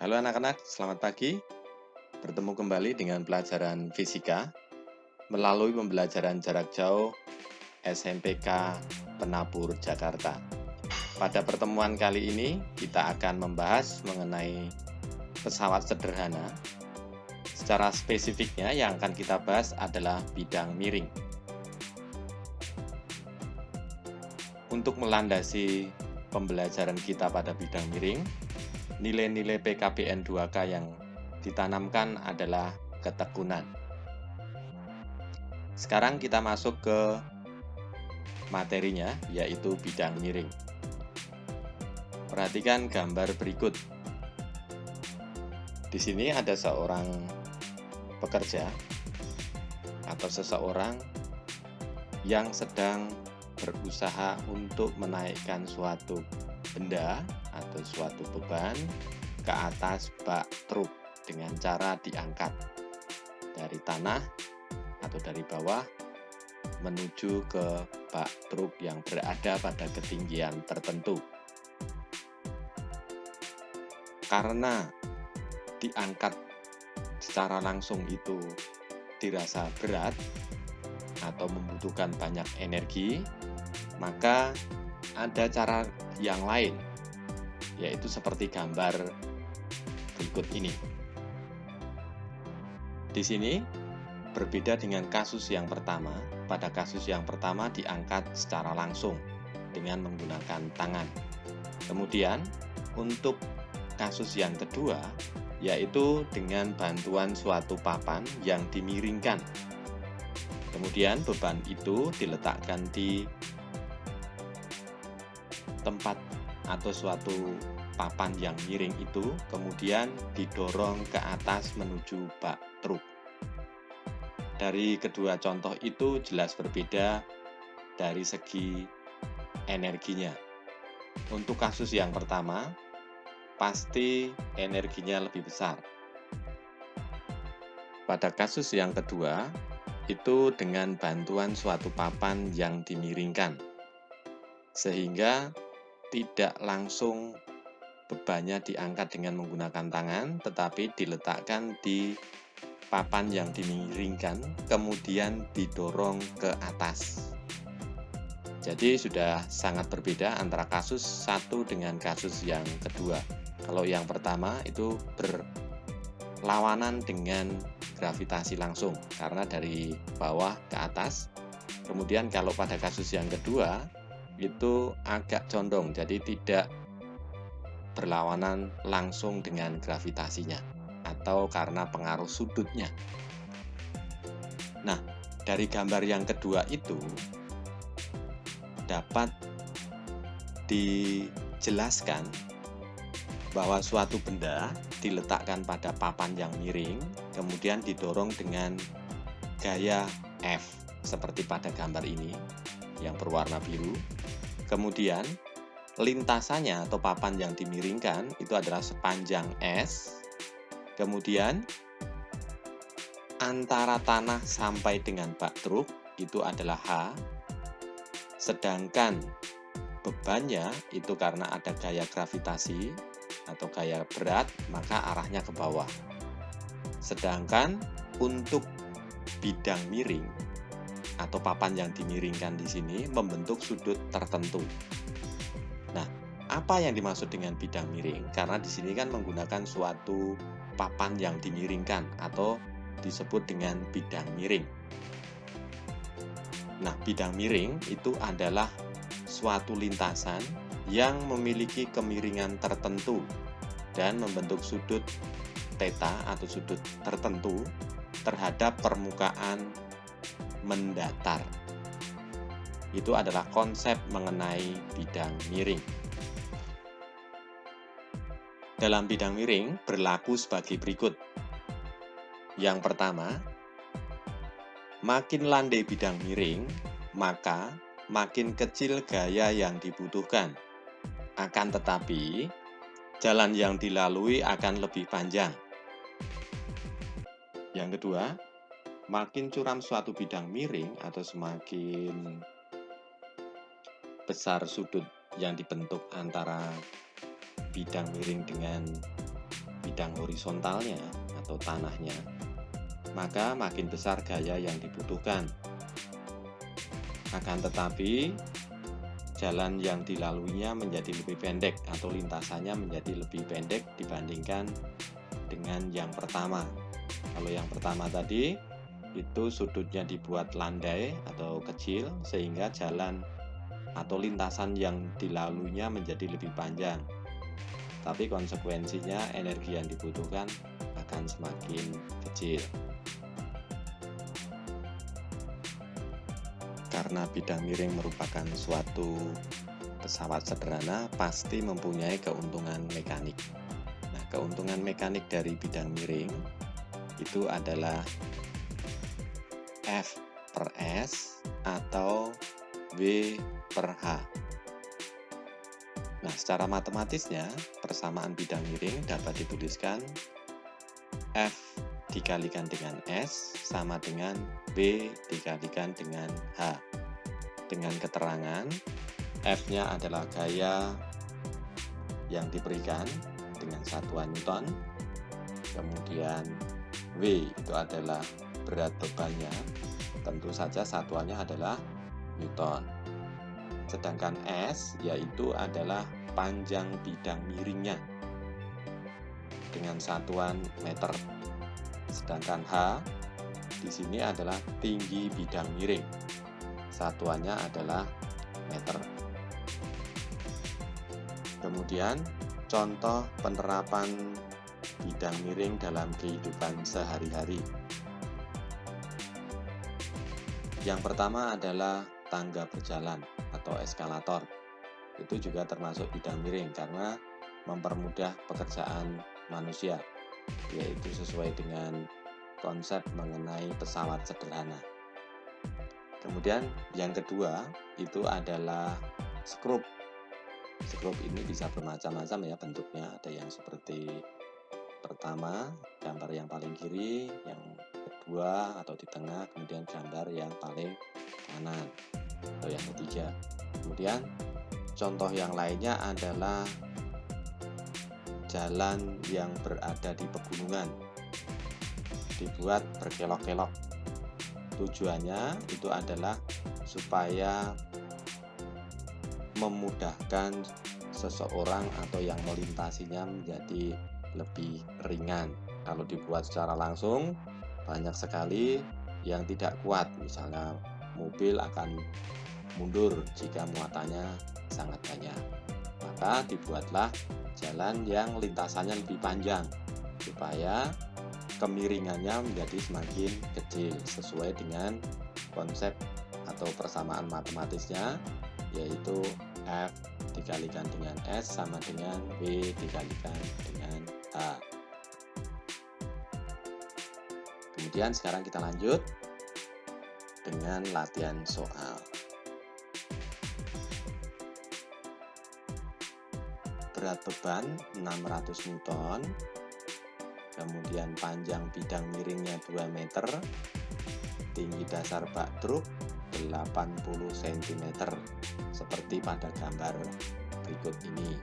Halo anak-anak, selamat pagi. Bertemu kembali dengan pelajaran fisika melalui pembelajaran jarak jauh SMPK Penapur Jakarta. Pada pertemuan kali ini, kita akan membahas mengenai pesawat sederhana. Secara spesifiknya yang akan kita bahas adalah bidang miring. Untuk melandasi pembelajaran kita pada bidang miring, nilai-nilai PKBN 2K yang ditanamkan adalah ketekunan. Sekarang kita masuk ke materinya, yaitu bidang miring. Perhatikan gambar berikut. Di sini ada seorang pekerja atau seseorang yang sedang berusaha untuk menaikkan suatu benda atau suatu beban ke atas bak truk dengan cara diangkat dari tanah atau dari bawah menuju ke bak truk yang berada pada ketinggian tertentu. Karena diangkat secara langsung itu dirasa berat atau membutuhkan banyak energi, maka ada cara yang lain, yaitu seperti gambar berikut ini. Di sini berbeda dengan kasus yang pertama. Pada kasus yang pertama diangkat secara langsung dengan menggunakan tangan. Kemudian untuk kasus yang kedua, yaitu dengan bantuan suatu papan yang dimiringkan. Kemudian beban itu diletakkan di tempat atau suatu papan yang miring itu, kemudian didorong ke atas menuju bak truk. Dari kedua contoh itu jelas berbeda dari segi energinya. Untuk kasus yang pertama, pasti energinya lebih besar. Pada kasus yang kedua, itu dengan bantuan suatu papan yang dimiringkan, sehingga tidak langsung bebannya diangkat dengan menggunakan tangan, tetapi diletakkan di papan yang dimiringkan, kemudian didorong ke atas. Jadi sudah sangat berbeda antara kasus satu dengan kasus yang kedua. Kalau yang pertama itu berlawanan dengan gravitasi langsung, karena dari bawah ke atas. Kemudian kalau pada kasus yang kedua, itu agak condong, jadi tidak berlawanan langsung dengan gravitasinya, atau karena pengaruh sudutnya. Nah, dari gambar yang kedua itu, dapat dijelaskan bahwa suatu benda diletakkan pada papan yang miring, kemudian didorong dengan gaya F, seperti pada gambar ini, yang berwarna biru. Kemudian, lintasannya atau papan yang dimiringkan itu adalah sepanjang S. Kemudian, antara tanah sampai dengan bak truk itu adalah H. Sedangkan bebannya itu karena ada gaya gravitasi atau gaya berat, maka arahnya ke bawah. Sedangkan untuk bidang miring atau papan yang dimiringkan di sini membentuk sudut tertentu. Nah, apa yang dimaksud dengan bidang miring? Karena di sini kan menggunakan suatu papan yang dimiringkan atau disebut dengan bidang miring. Nah, bidang miring itu adalah suatu lintasan yang memiliki kemiringan tertentu dan membentuk sudut theta atau sudut tertentu terhadap permukaan mendatar. Itu adalah konsep mengenai bidang miring. Dalam bidang miring berlaku sebagai berikut. Yang pertama, makin landai bidang miring, maka makin kecil gaya yang dibutuhkan. Akan tetapi, jalan yang dilalui akan lebih panjang. Yang kedua, makin curam suatu bidang miring atau semakin besar sudut yang dibentuk antara bidang miring dengan bidang horizontalnya atau tanahnya, maka makin besar gaya yang dibutuhkan. Akan tetapi, jalan yang dilaluinya menjadi lebih pendek atau lintasannya menjadi lebih pendek dibandingkan dengan yang pertama. Kalau yang pertama tadi, itu sudutnya dibuat landai atau kecil sehingga jalan atau lintasan yang dilaluinya menjadi lebih panjang. Tapi konsekuensinya energi yang dibutuhkan akan semakin kecil. Karena bidang miring merupakan suatu pesawat sederhana, pasti mempunyai keuntungan mekanik. Nah, keuntungan mekanik dari bidang miring itu adalah F per S atau W per H. Nah, secara matematisnya, persamaan bidang miring dapat dituliskan F dikalikan dengan S sama dengan W dikalikan dengan H. Dengan keterangan, F-nya adalah gaya yang diberikan dengan satuan Newton, kemudian W itu adalah berat bebannya, tentu saja satuannya adalah Newton. Sedangkan S yaitu adalah panjang bidang miringnya dengan satuan meter. Sedangkan H di sini adalah tinggi bidang miring. Satuannya adalah meter. Kemudian contoh penerapan bidang miring dalam kehidupan sehari-hari. Yang pertama adalah tangga berjalan atau eskalator. Itu juga termasuk bidang miring karena mempermudah pekerjaan manusia, yaitu sesuai dengan konsep mengenai pesawat sederhana. Kemudian yang kedua itu adalah skrup. Skrup ini bisa bermacam-macam ya bentuknya, ada yang seperti pertama, gambar yang paling kiri, yang kedua atau di tengah, kemudian gambar yang paling kanan atau yang ketiga. Kemudian contoh yang lainnya adalah jalan yang berada di pegunungan, dibuat berkelok-kelok. Tujuannya itu adalah supaya memudahkan seseorang atau yang melintasinya menjadi lebih ringan. Kalau dibuat secara langsung, banyak sekali yang tidak kuat. Misalnya mobil akan mundur jika muatannya sangat banyak. Maka dibuatlah jalan yang lintasannya lebih panjang supaya kemiringannya menjadi semakin kecil sesuai dengan konsep atau persamaan matematisnya, yaitu F dikalikan dengan S sama dengan W dikalikan dengan H. Kemudian sekarang kita lanjut dengan latihan soal. Berat beban 600 Newton, kemudian panjang bidang miringnya 2 meter, tinggi dasar bak truk 80 cm, seperti pada gambar berikut ini.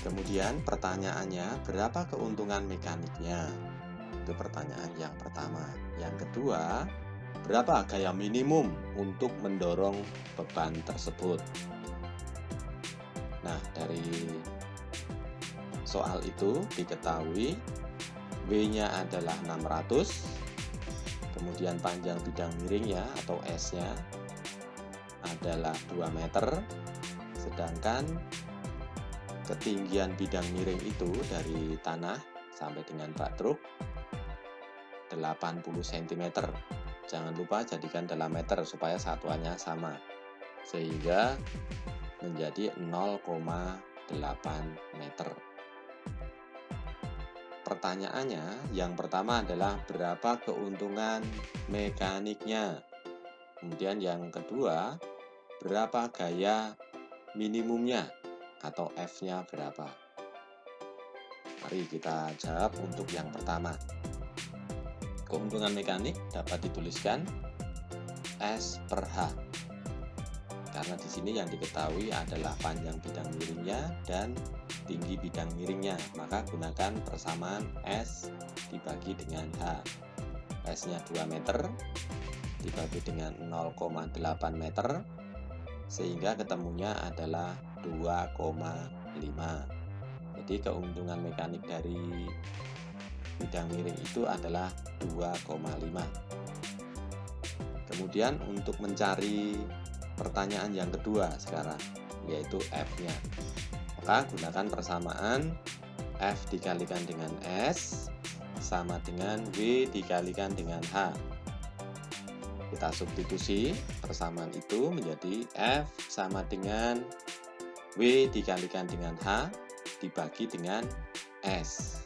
Kemudian pertanyaannya, berapa keuntungan mekaniknya? Itu pertanyaan yang pertama. Yang kedua, berapa gaya minimum untuk mendorong beban tersebut? Nah, dari soal itu diketahui W-nya adalah 600, kemudian panjang bidang miringnya atau S-nya adalah 2 meter, sedangkan ketinggian bidang miring itu dari tanah sampai dengan bak truk 80 cm. Jangan lupa jadikan dalam meter supaya satuannya sama, sehingga menjadi 0,8 meter. Pertanyaannya yang pertama adalah berapa keuntungan mekaniknya. Kemudian yang kedua, berapa gaya minimumnya atau F-nya berapa. Mari kita jawab untuk yang pertama. Keuntungan mekanik dapat dituliskan S per H. Karena di sini yang diketahui adalah panjang bidang miringnya dan tinggi bidang miringnya, maka gunakan persamaan S dibagi dengan H. S-nya 2 meter dibagi dengan 0,8 meter, sehingga ketemunya adalah 2,5. Jadi keuntungan mekanik dari bidang miring itu adalah 2,5. Kemudian untuk mencari pertanyaan yang kedua sekarang, yaitu F-nya. Maka gunakan persamaan F dikalikan dengan S sama dengan W dikalikan dengan H. Kita substitusi persamaan itu menjadi F sama dengan W dikalikan dengan H dibagi dengan S.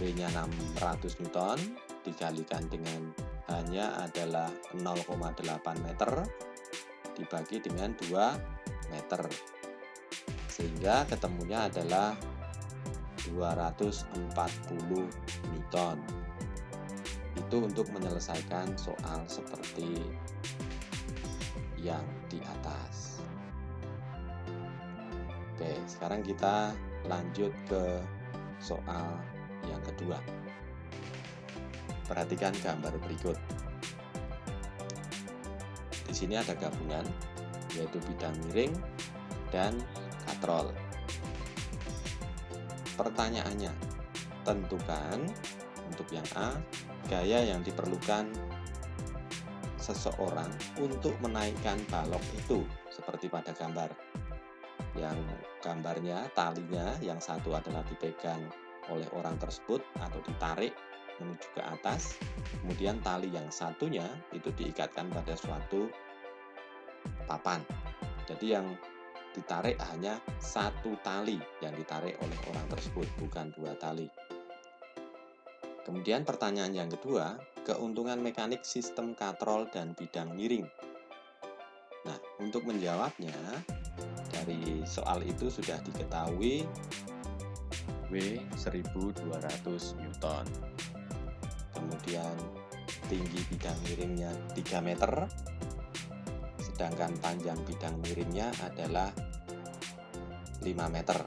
W-nya 600 Newton dikalikan dengan H-nya adalah 0,8 meter dibagi dengan 2 meter. Sehingga ketemunya adalah 240 Newton. Itu untuk menyelesaikan soal seperti yang di atas. Oke, sekarang kita lanjut ke soal yang kedua. Perhatikan gambar berikut. Di sini ada gabungan, yaitu bidang miring dan katrol. Pertanyaannya, tentukan untuk yang A, gaya yang diperlukan seseorang untuk menaikkan balok itu, seperti pada gambar. Yang gambarnya, talinya, yang satu adalah dipegang oleh orang tersebut atau ditarik menuju ke atas, kemudian tali yang satunya itu diikatkan pada suatu papan. Jadi yang ditarik hanya satu tali yang ditarik oleh orang tersebut, bukan 2 tali. Kemudian pertanyaan yang kedua, keuntungan mekanik sistem katrol dan bidang miring. Nah, untuk menjawabnya, dari soal itu sudah diketahui W 1200 Newton. Kemudian tinggi bidang miringnya 3 meter, sedangkan panjang bidang miringnya adalah 5 meter.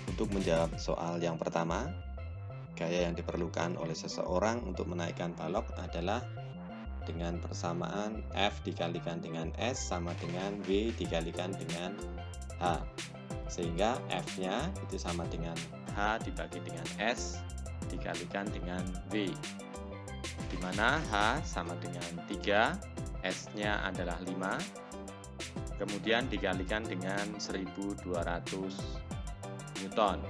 Untuk menjawab soal yang pertama, gaya yang diperlukan oleh seseorang untuk menaikkan balok adalah dengan persamaan F dikalikan dengan S sama dengan W dikalikan dengan H. Sehingga F-nya itu sama dengan H dibagi dengan S dikalikan dengan W. Di mana H sama dengan 3, S-nya adalah 5, kemudian dikalikan dengan 1200 Newton.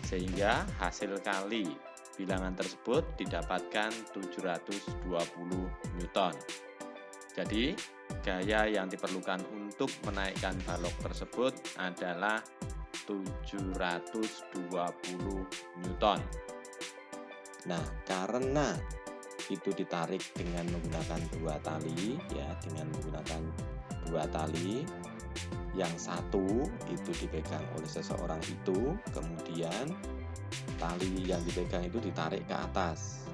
Sehingga hasil kali bilangan tersebut didapatkan 720 Newton. Jadi, gaya yang diperlukan untuk menaikkan balok tersebut adalah 720 Newton. Nah, karena itu ditarik dengan menggunakan 2 tali, ya, dengan menggunakan 2 tali, yang satu itu dipegang oleh seseorang itu, kemudian tali yang dipegang itu ditarik ke atas,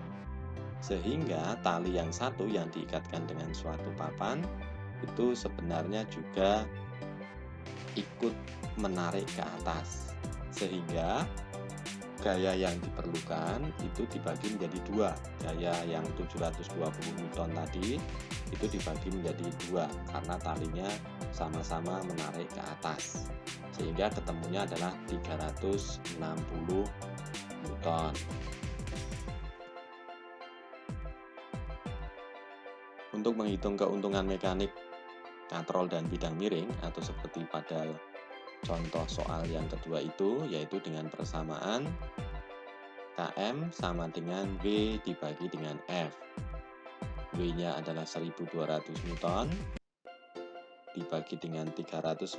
sehingga tali yang satu yang diikatkan dengan suatu papan itu sebenarnya juga ikut menarik ke atas, sehingga gaya yang diperlukan itu dibagi menjadi 2. Gaya yang 720 Newton tadi itu dibagi menjadi 2 karena talinya sama-sama menarik ke atas, sehingga ketemunya adalah 360 Newton. Untuk menghitung keuntungan mekanik katrol dan bidang miring, atau seperti pada contoh soal yang kedua itu, yaitu dengan persamaan Km sama dengan W dibagi dengan F. W-nya adalah 1200 Newton dibagi dengan 360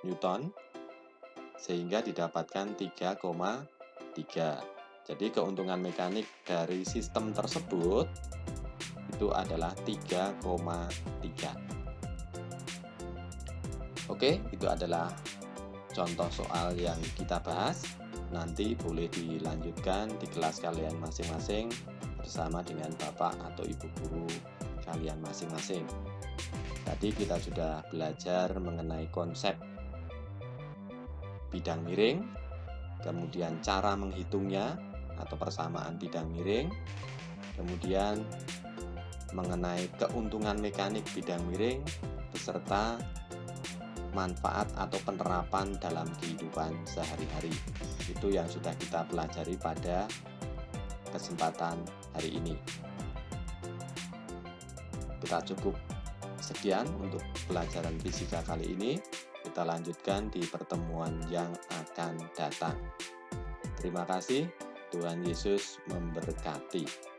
Newton, sehingga didapatkan 3,3. Jadi keuntungan mekanik dari sistem tersebut itu adalah 3,3. Oke, itu adalah contoh soal yang kita bahas. Nanti boleh dilanjutkan di kelas kalian masing-masing bersama dengan Bapak atau Ibu guru kalian masing-masing. Tadi kita sudah belajar mengenai konsep bidang miring, kemudian cara menghitungnya atau persamaan bidang miring, kemudian mengenai keuntungan mekanik bidang miring, beserta manfaat atau penerapan dalam kehidupan sehari-hari. Itu yang sudah kita pelajari pada kesempatan hari ini. Kita cukup sekian untuk pelajaran fisika kali ini. Kita lanjutkan di pertemuan yang akan datang. Terima kasih. Tuhan Yesus memberkati.